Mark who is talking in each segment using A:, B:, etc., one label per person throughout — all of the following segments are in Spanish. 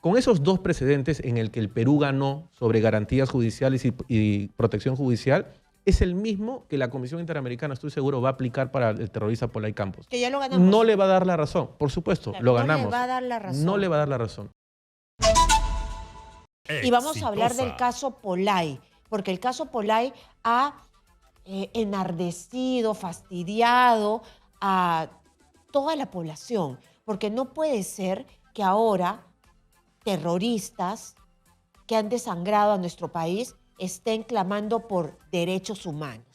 A: con esos dos precedentes en el que el Perú ganó sobre garantías judiciales y protección judicial, es el mismo que la Comisión Interamericana, estoy seguro, va a aplicar para el terrorista Pollay Campos.
B: Que ya lo ganamos.
A: No le va a dar la razón, por supuesto,
B: Claro,
A: lo ganamos.
B: No le va a dar la razón.
A: No le va a dar la razón.
B: Y vamos a hablar del caso Pollay, porque el caso Pollay ha enardecido, fastidiado a toda la población, porque no puede ser que ahora terroristas que han desangrado a nuestro país estén clamando por derechos humanos,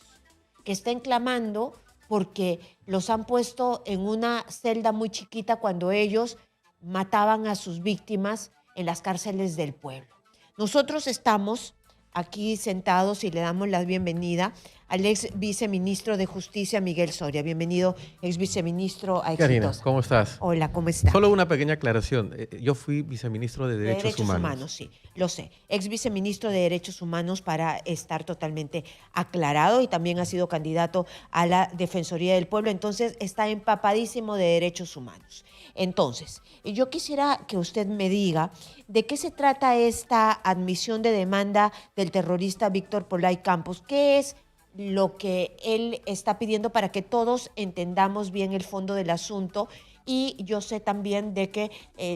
B: que estén clamando porque los han puesto en una celda muy chiquita cuando ellos mataban a sus víctimas en las cárceles del pueblo. Nosotros estamos aquí sentados y le damos la bienvenida al ex viceministro de Justicia, Miguel Soria. Bienvenido, ex viceministro a Exitosa.
A: Karina, ¿cómo estás?
B: Hola, ¿cómo estás?
A: Solo una pequeña aclaración. Yo fui viceministro de Derechos Humanos.
B: Sí, lo sé. Ex viceministro de Derechos Humanos para estar totalmente aclarado y también ha sido candidato a la Defensoría del Pueblo, entonces está empapadísimo de derechos humanos. Entonces, yo quisiera que usted me diga de qué se trata esta admisión de demanda del terrorista Víctor Pollay Campos. ¿Qué es lo que él está pidiendo para que todos entendamos bien el fondo del asunto? Y yo sé también de que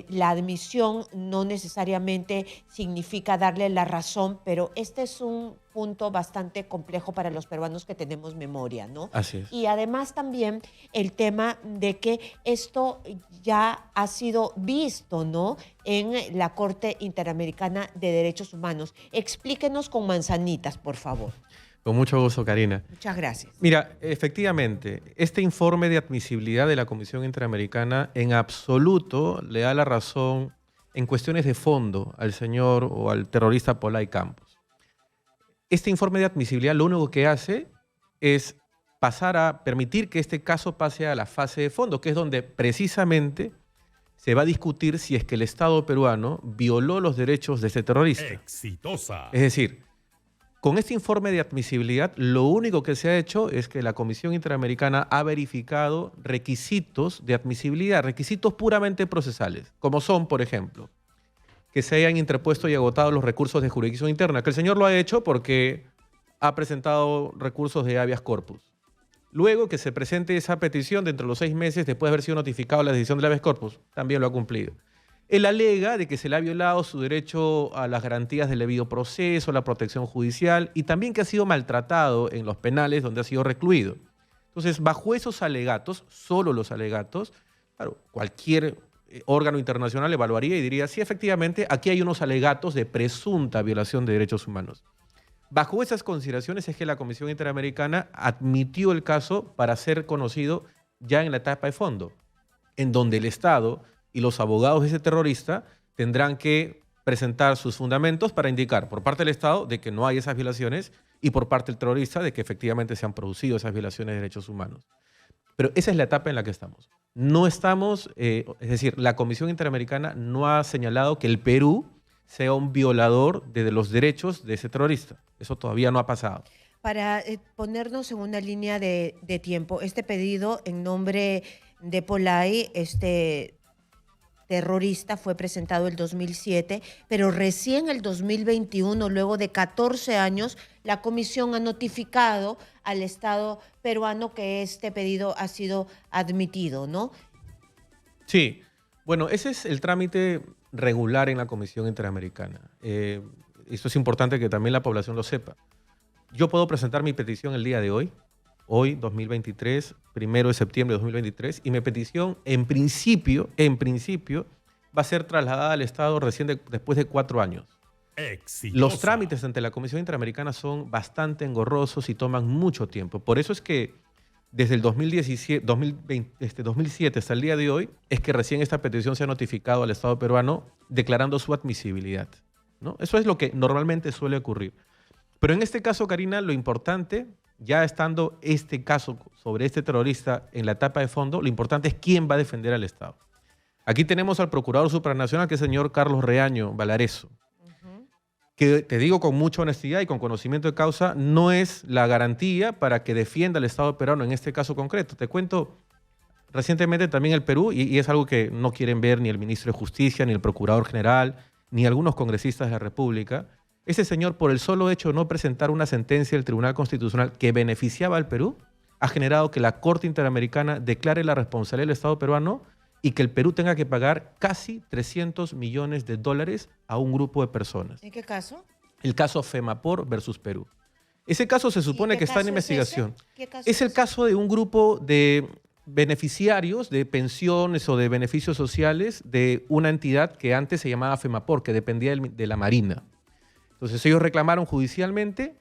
B: la admisión no necesariamente significa darle la razón, pero este es un punto bastante complejo para los peruanos que tenemos memoria, ¿no?
A: Así es.
B: Y además también el tema de que esto ya ha sido visto, ¿no?, en la Corte Interamericana de Derechos Humanos. Explíquenos con manzanitas, por favor.
A: Con mucho gusto, Karina.
B: Muchas gracias.
A: Mira, efectivamente, este informe de admisibilidad de la Comisión Interamericana en absoluto le da la razón en cuestiones de fondo al señor o al terrorista Pollay Campos. Este informe de admisibilidad lo único que hace es pasar a permitir que este caso pase a la fase de fondo, que es donde precisamente se va a discutir si es que el Estado peruano violó los derechos de este terrorista.
C: Exitosa.
A: Es decir, con este informe de admisibilidad, lo único que se ha hecho es que la Comisión Interamericana ha verificado requisitos de admisibilidad, requisitos puramente procesales, como son, por ejemplo, que se hayan interpuesto y agotado los recursos de jurisdicción interna, que el señor lo ha hecho porque ha presentado recursos de habeas corpus. Luego que se presente esa petición dentro de los 6 meses después de haber sido notificado la decisión del habeas corpus, también lo ha cumplido. Él alega de que se le ha violado su derecho a las garantías del debido proceso, la protección judicial y también que ha sido maltratado en los penales donde ha sido recluido. Entonces, bajo esos alegatos, solo los alegatos, claro, cualquier órgano internacional evaluaría y diría, sí, efectivamente, aquí hay unos alegatos de presunta violación de derechos humanos. Bajo esas consideraciones es que la Comisión Interamericana admitió el caso para ser conocido ya en la etapa de fondo, en donde el Estado y los abogados de ese terrorista tendrán que presentar sus fundamentos para indicar por parte del Estado de que no hay esas violaciones y por parte del terrorista de que efectivamente se han producido esas violaciones de derechos humanos. Pero esa es la etapa en la que estamos. No estamos, es decir, la Comisión Interamericana no ha señalado que el Perú sea un violador de los derechos de ese terrorista. Eso todavía no ha pasado.
B: Para ponernos en una línea de tiempo, este pedido en nombre de Pollay, terrorista, fue presentado el 2007, pero recién el 2021, luego de 14 años, la comisión ha notificado al Estado peruano que este pedido ha sido admitido, ¿no?
A: Sí, bueno, ese es el trámite regular en la Comisión Interamericana. Esto es importante que también la población lo sepa. Yo puedo presentar mi petición el día de hoy, 2023, 1 de septiembre de 2023, y mi petición en principio, va a ser trasladada al Estado recién después de 4 años.
C: Exitosa.
A: Los trámites ante la Comisión Interamericana son bastante engorrosos y toman mucho tiempo. Por eso es que desde el 2007 hasta el día de hoy es que recién esta petición se ha notificado al Estado peruano declarando su admisibilidad, ¿no? Eso es lo que normalmente suele ocurrir. Pero en este caso, Karina, lo importante, ya estando este caso sobre este terrorista en la etapa de fondo, lo importante es quién va a defender al Estado. Aquí tenemos al Procurador Supranacional, que es el señor Carlos Reaño Valareso, que te digo con mucha honestidad y con conocimiento de causa, no es la garantía para que defienda al Estado peruano en este caso concreto. Te cuento recientemente también el Perú, y es algo que no quieren ver ni el ministro de Justicia, ni el procurador general, ni algunos congresistas de la República, ese señor, por el solo hecho de no presentar una sentencia del Tribunal Constitucional que beneficiaba al Perú, ha generado que la Corte Interamericana declare la responsabilidad del Estado peruano y que el Perú tenga que pagar casi 300 millones de dólares a un grupo de personas.
B: ¿En qué caso?
A: El caso FEMAPOR versus Perú. Ese caso se supone que está en investigación.
B: ¿Qué caso
A: Es el caso de un grupo de beneficiarios de pensiones o de beneficios sociales de una entidad que antes se llamaba FEMAPOR, que dependía de la Marina. Entonces ellos reclamaron judicialmente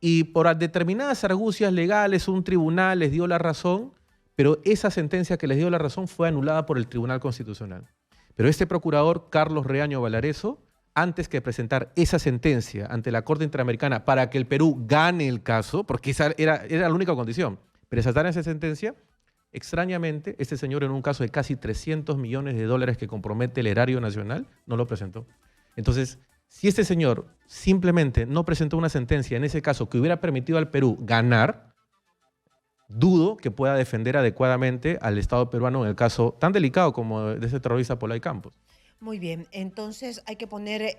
A: y por determinadas argucias legales un tribunal les dio la razón, pero esa sentencia que les dio la razón fue anulada por el Tribunal Constitucional. Pero este procurador, Carlos Reaño Valareso, antes que presentar esa sentencia ante la Corte Interamericana para que el Perú gane el caso, porque esa era la única condición, presentar esa sentencia, extrañamente, este señor en un caso de casi 300 millones de dólares que compromete el erario nacional, no lo presentó. Entonces, si este señor simplemente no presentó una sentencia en ese caso que hubiera permitido al Perú ganar, dudo que pueda defender adecuadamente al Estado peruano en el caso tan delicado como de ese terrorista Pollay Campos.
B: Muy bien, entonces hay que poner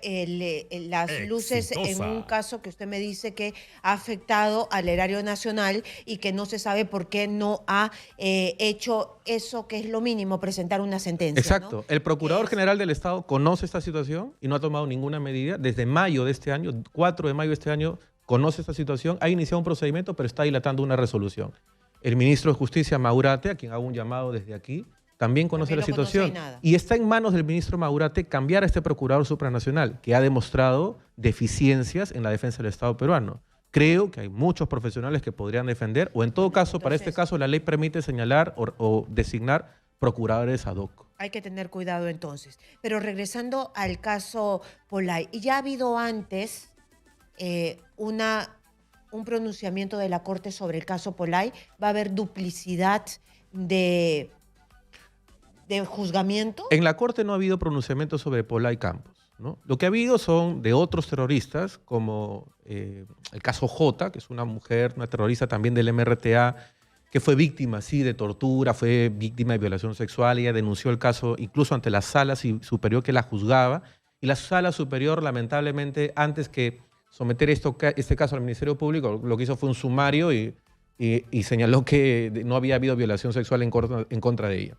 B: las luces en
C: Exitosa.
B: un caso que usted me dice que ha afectado al erario nacional y que no se sabe por qué no ha hecho eso que es lo mínimo, presentar una sentencia.
A: Exacto.
B: ¿no?
A: El Procurador
B: Es-
A: General del Estado conoce esta situación y no ha tomado ninguna medida. Desde mayo de este año, 4 de mayo de este año, conoce esta situación, ha iniciado un procedimiento, pero está dilatando una resolución. El ministro de Justicia, Maurate, a quien hago un llamado desde aquí, también conoce
B: También
A: la
B: lo conoce y
A: situación.
B: nada.
A: Y está en manos del ministro Maurate cambiar a este procurador supranacional, que ha demostrado deficiencias en la defensa del Estado peruano. Creo que hay muchos profesionales que podrían defender, o en todo caso, para este
B: Entonces-
A: caso, la ley permite señalar o designar procuradores ad hoc.
B: Hay que tener cuidado entonces. Pero regresando al caso Pollay, y ya ha habido antes un pronunciamiento de la Corte sobre el caso Pollay, va a haber duplicidad de juzgamiento.
A: En la Corte no ha habido pronunciamiento sobre Pollay Campos, ¿no? Lo que ha habido son de otros terroristas, como el caso J, que es una mujer, una terrorista también del MRTA, que fue víctima, sí, de tortura, fue víctima de violación sexual. Ella denunció el caso incluso ante la sala superior que la juzgaba. Y la sala superior, lamentablemente, antes que someter este caso al Ministerio Público, lo que hizo fue un sumario y señaló que no había habido violación sexual en contra de ella.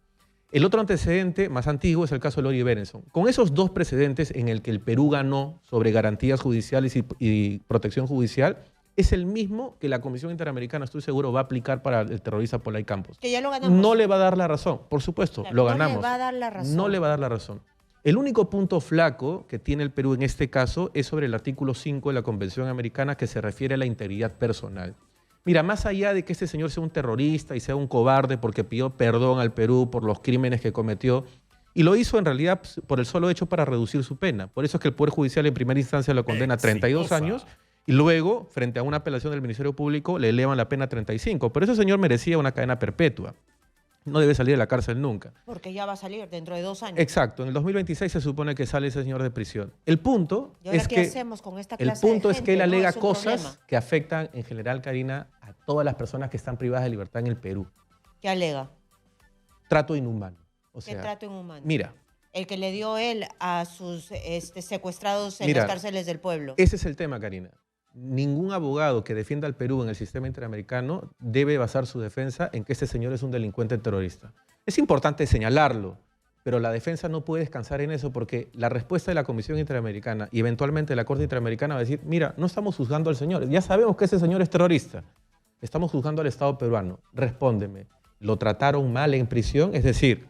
A: El otro antecedente más antiguo es el caso de Lori Berenson. Con esos dos precedentes en el que el Perú ganó sobre garantías judiciales y protección judicial, es el mismo que la Comisión Interamericana, estoy seguro, va a aplicar para el terrorista Pollay Campos.
B: Que ya lo ganamos.
A: No le va a dar la razón, por supuesto,
B: Claro,
A: lo
B: no le
A: ganamos.
B: va a dar la razón.
A: No le va a dar la razón. El único punto flaco que tiene el Perú en este caso es sobre el artículo 5 de la Convención Americana, que se refiere a la integridad personal. Mira, más allá de que este señor sea un terrorista y sea un cobarde porque pidió perdón al Perú por los crímenes que cometió, y lo hizo en realidad por el solo hecho para reducir su pena. Por eso es que el Poder Judicial en primera instancia lo condena a 32
C: Exitosa.
A: años y luego, frente a una apelación del Ministerio Público, le elevan la pena a 35. Pero ese señor merecía una cadena perpetua. No debe salir de la cárcel nunca.
B: Porque ya va a salir dentro de 2 años.
A: Exacto, en el 2026 se supone que sale ese señor de prisión. El punto
B: ¿Y ahora
A: es
B: qué
A: que
B: hacemos con esta
A: el
B: clase de
A: punto es que
B: gente?
A: él
B: ¿No?
A: alega
B: Es un
A: cosas
B: problema.
A: que afectan en general, Karina, a todas las personas que están privadas de libertad en el Perú.
B: ¿Qué alega?
A: Trato inhumano. O
B: ¿Qué
A: sea,
B: trato inhumano?
A: mira,
B: El que le dio él a sus secuestrados en
A: Mira,
B: las cárceles del pueblo.
A: ese es el tema, Karina. Ningún abogado que defienda al Perú en el sistema interamericano debe basar su defensa en que este señor es un delincuente terrorista. Es importante señalarlo, pero la defensa no puede descansar en eso porque la respuesta de la Comisión Interamericana y eventualmente la Corte Interamericana va a decir, mira, no estamos juzgando al señor, ya sabemos que ese señor es terrorista, estamos juzgando al Estado peruano. Respóndeme, ¿lo trataron mal en prisión? Es decir,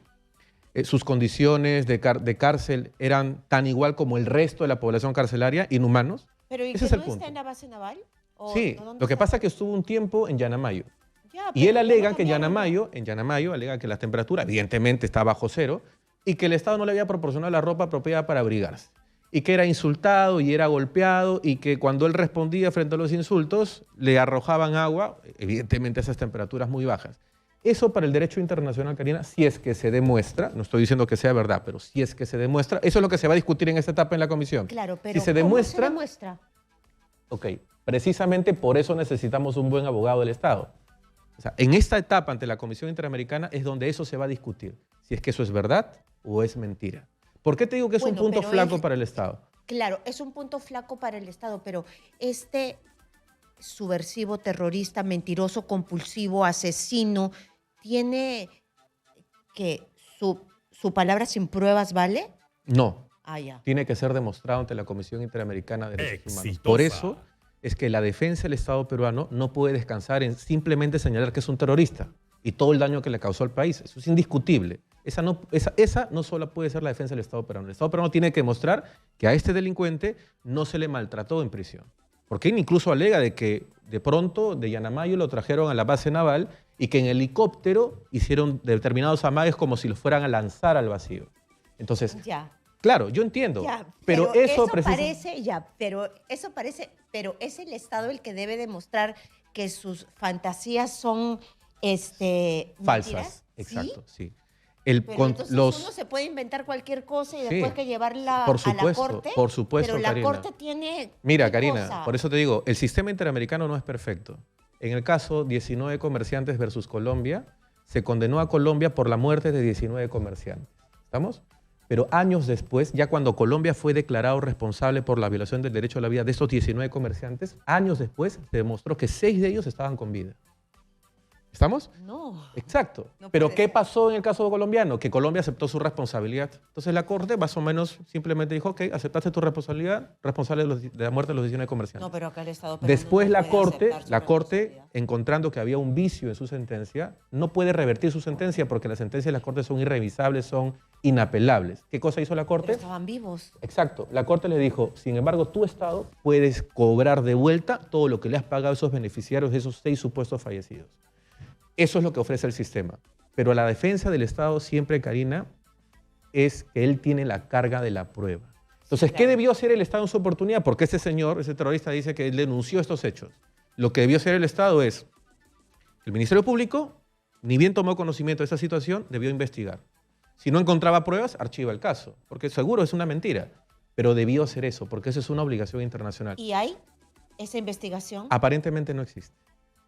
A: sus condiciones de cárcel eran tan igual como el resto de la población carcelaria, inhumanos.
B: Pero ¿y
A: ese
B: que
A: es el
B: no
A: punto.
B: está en la base naval? ¿O
A: Sí,
B: dónde
A: lo que
B: está?
A: pasa es que estuvo un tiempo en Yanamayo.
B: Ya,
A: Y
B: pero
A: él
B: ya
A: alega
B: lo
A: que
B: cambiaron.
A: en Yanamayo alega que la temperatura evidentemente está bajo cero y que el Estado no le había proporcionado la ropa apropiada para abrigarse. Y que era insultado y era golpeado y que cuando él respondía frente a los insultos le arrojaban agua, evidentemente a esas temperaturas muy bajas. Eso para el derecho internacional, Karina, si es que se demuestra, no estoy diciendo que sea verdad, pero si es que se demuestra, eso es lo que se va a discutir en esta etapa en la comisión.
B: Claro, pero
A: si se
B: ¿cómo
A: demuestra,
B: se demuestra?
A: ok, precisamente por eso necesitamos un buen abogado del Estado. sea, en esta etapa ante la Comisión Interamericana es donde eso se va a discutir. Si es que eso es verdad o es mentira. ¿Por qué te digo que es un
B: Bueno,
A: punto
B: pero
A: flaco para el Estado?
B: Claro, es un punto flaco para el Estado, pero este subversivo, terrorista, mentiroso, compulsivo, asesino, tiene que su palabra sin pruebas vale.
A: No.
B: Ah, ya.
A: Tiene que ser demostrado ante la Comisión Interamericana de Derechos Humanos.
C: Exitosa.
A: Por eso es que la defensa del Estado peruano no puede descansar en simplemente señalar que es un terrorista y todo el daño que le causó al país. Eso es indiscutible. Esa no solo puede ser la defensa del Estado peruano. El Estado peruano tiene que demostrar que a este delincuente no se le maltrató en prisión. Porque él incluso alega de que de pronto de Yanamayo lo trajeron a la base naval y que en helicóptero hicieron determinados amagues como si lo fueran a lanzar al vacío. Entonces,
B: Ya.
A: claro, yo entiendo,
B: Ya,
A: pero eso
B: pero es el Estado el que debe demostrar que sus fantasías son
A: falsas.
B: mentiras,
A: Exacto,
B: ¿sí?
A: sí.
B: Pero entonces uno se puede inventar cualquier cosa y
A: Sí,
B: después que llevarla
A: por
B: a la
A: supuesto,
B: corte.
A: por supuesto,
B: pero la
A: Karina.
B: corte tiene.
A: Mira,
B: ¿qué
A: Karina,
B: cosa?
A: por eso te digo, el sistema interamericano no es perfecto. En el caso 19 comerciantes versus Colombia, se condenó a Colombia por la muerte de 19 comerciantes. ¿Estamos? Pero años después, ya cuando Colombia fue declarado responsable por la violación del derecho a la vida de estos 19 comerciantes, años después se demostró que 6 de ellos estaban con vida. ¿Estamos?
B: No.
A: Exacto.
B: No
A: Pero
B: puede
A: ¿qué
B: ser.
A: pasó en el caso colombiano? Que Colombia aceptó su responsabilidad. Entonces la Corte más o menos simplemente dijo, ok, aceptaste tu responsabilidad, responsable de la muerte de los 19 comerciantes.
B: No, pero acá el Estado peruano
A: Después
B: no
A: la
B: puede
A: Corte,
B: aceptar su responsabilidad.
A: encontrando que había un vicio en su sentencia, no puede revertir su sentencia porque las sentencias de la Corte son irrevisables, son inapelables. ¿Qué cosa hizo la
B: Pero
A: Corte?
B: estaban vivos.
A: Exacto. La Corte le dijo, sin embargo, tu Estado puedes cobrar de vuelta todo lo que le has pagado a esos beneficiarios de esos 6 supuestos fallecidos. Eso es lo que ofrece el sistema. Pero la defensa del Estado siempre, Karina, es que él tiene la carga de la prueba. Entonces,
B: Sí,
A: ¿qué
B: claro.
A: debió hacer el Estado en su oportunidad? Porque ese señor, ese terrorista, dice que él denunció estos hechos. Lo que debió hacer el Estado es, el Ministerio Público, ni bien tomó conocimiento de esa situación, debió investigar. Si no encontraba pruebas, archiva el caso, porque seguro es una mentira. Pero debió hacer eso, porque eso es una obligación internacional.
B: ¿Y hay esa investigación?
A: Aparentemente no existe.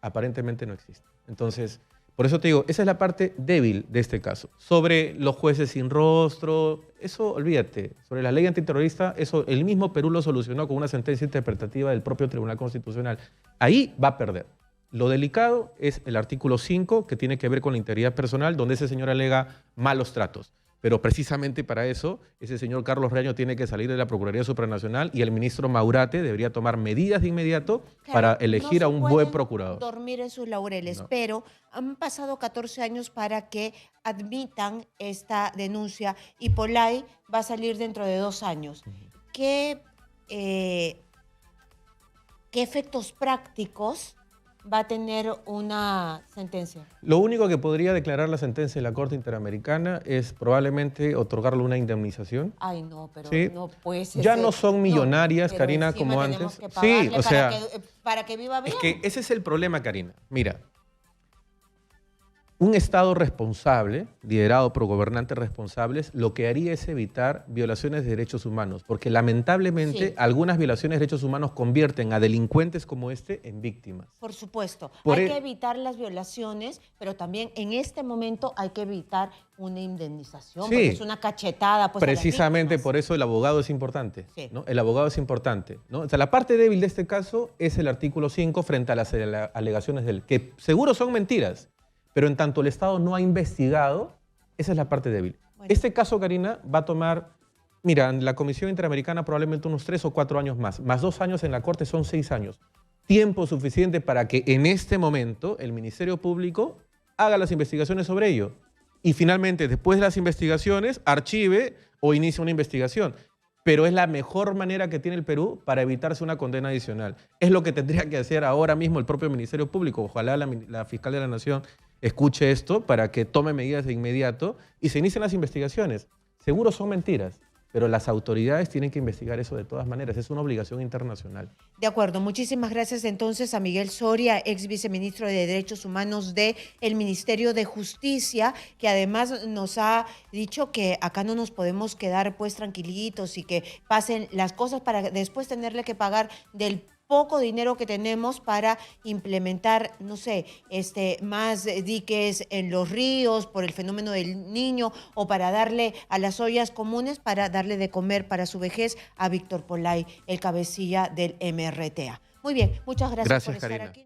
A: Aparentemente no existe. Entonces, por eso te digo, esa es la parte débil de este caso. Sobre los jueces sin rostro, eso olvídate. Sobre la ley antiterrorista, eso el mismo Perú lo solucionó con una sentencia interpretativa del propio Tribunal Constitucional. Ahí va a perder. Lo delicado es el artículo 5, que tiene que ver con la integridad personal, donde ese señor alega malos tratos. Pero precisamente para eso, ese señor Carlos Reaño tiene que salir de la Procuraduría Supranacional y el ministro Maurate debería tomar medidas de inmediato
B: Claro,
A: para
B: no
A: elegir
B: se
A: a un
B: pueden
A: buen procurador.
B: dormir en sus laureles,
A: No.
B: pero han pasado 14 años para que admitan esta denuncia y Polay va a salir dentro de 2 años. ¿Qué efectos prácticos va a tener una sentencia?
A: Lo único que podría declarar la sentencia de la Corte Interamericana es probablemente otorgarle una indemnización.
B: Ay, no, pero
A: Sí.
B: no puede ser.
A: Ya no son millonarias,
B: pero
A: Karina,
B: encima
A: como
B: tenemos
A: antes.
B: que
A: Sí,
B: pagarle
A: o sea,
B: para que viva bien.
A: es que ese es el problema, Karina. Mira, un Estado responsable, liderado por gobernantes responsables, lo que haría es evitar violaciones de derechos humanos, porque lamentablemente
B: Sí.
A: algunas violaciones de derechos humanos convierten a delincuentes como este en víctimas.
B: Por supuesto,
A: Por
B: hay
A: e-
B: que evitar las violaciones, pero también en este momento hay que evitar una indemnización,
A: Sí.
B: porque es una cachetada. Pues, a las
A: Precisamente
B: víctimas.
A: por eso el abogado es importante.
B: Sí.
A: ¿No? El abogado es importante. ¿No? O sea, la parte débil de este caso es el artículo 5 frente a las alegaciones del que seguro son mentiras, pero en tanto el Estado no ha investigado, esa es la parte débil.
B: Bueno.
A: Este caso, Karina, va a tomar, mira, en la Comisión Interamericana probablemente unos 3 o 4 años más 2 años en la Corte son 6 años. Tiempo suficiente para que en este momento el Ministerio Público haga las investigaciones sobre ello. Y finalmente, después de las investigaciones, archive o inicie una investigación. Pero es la mejor manera que tiene el Perú para evitarse una condena adicional. Es lo que tendría que hacer ahora mismo el propio Ministerio Público. Ojalá la fiscal de la Nación escuche esto para que tome medidas de inmediato y se inicien las investigaciones. Seguro son mentiras, pero las autoridades tienen que investigar eso de todas maneras. Es una obligación internacional.
B: De acuerdo, muchísimas gracias entonces a Miguel Soria, ex viceministro de Derechos Humanos del Ministerio de Justicia, que además nos ha dicho que acá no nos podemos quedar pues tranquilitos y que pasen las cosas para después tenerle que pagar del poco dinero que tenemos para implementar, no sé, más diques en los ríos por el fenómeno del Niño, o para darle a las ollas comunes, para darle de comer para su vejez a Víctor Polay, el cabecilla del MRTA. Muy bien, muchas gracias por
A: Gracias,
B: estar
A: Karina.
B: aquí.